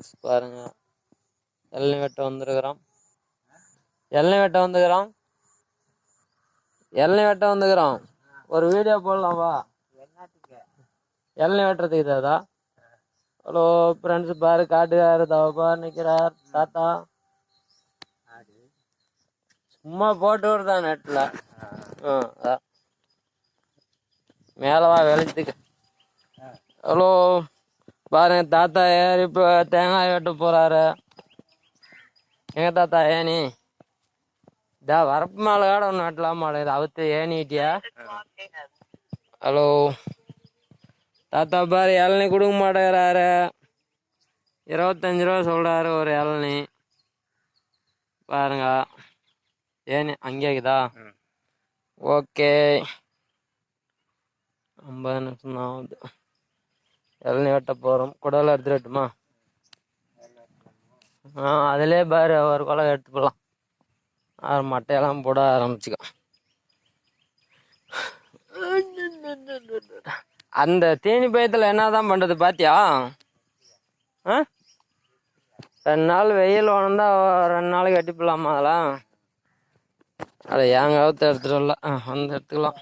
Friends பாருங்க, இளநீ வெட்ட வந்துருக்குறோம். இளநீ வெட்ட வந்துக்கிறோம். இளநீ வெட்ட வந்துக்கிறோம். ஒரு வீடியோ போடலாமா? இளநீ வெட்டுறதுக்கு தாதா. ஹலோ ஃப்ரெண்ட்ஸ் பாரு, காட்டுக்காரு தவப்பா நிற்கிறார் தாத்தா. சும்மா போட்டு விடுதான் நெட்டில். மேலவா வெளிச்சத்துக்கு. ஹலோ பாருங்க, தாத்தா ஏறி இப்போ தேங்காய் வெட்ட போறாரு. எங்க தாத்தா ஏனி இதா வரப்பு மேலே காட ஒன்று வெட்டலாமா? இது அவுத்து ஏனிட்டியா? ஹலோ தாத்தா பாரு, இளநீ கொடுக்க மாட்டேங்கிறாரு. 25 ரூபா சொல்றாரு ஒரு இளநீ. பாருங்க ஏனி அங்கேக்குதா? ஓகே 50 நிமிஷம் தான் ஆகுது. இளநீ வெட்ட போகிறோம். குடலை எடுத்துட்டு வெட்டுமா? அதிலே பாரு ஒரு குலை எடுத்து போடலாம். மட்டையெல்லாம் போட ஆரம்பிச்சுக்கோ. அந்த தீனி பயத்தில் என்னதான் பண்ணுறது பாத்தியா? 2 நாள் வெயில் வந்தா 2 நாளைக்கு வெட்டி போடலாமா? அதெல்லாம் அதை ஏன் கவுத்து எடுத்துட்டு வரல, வந்து எடுத்துக்கலாம்.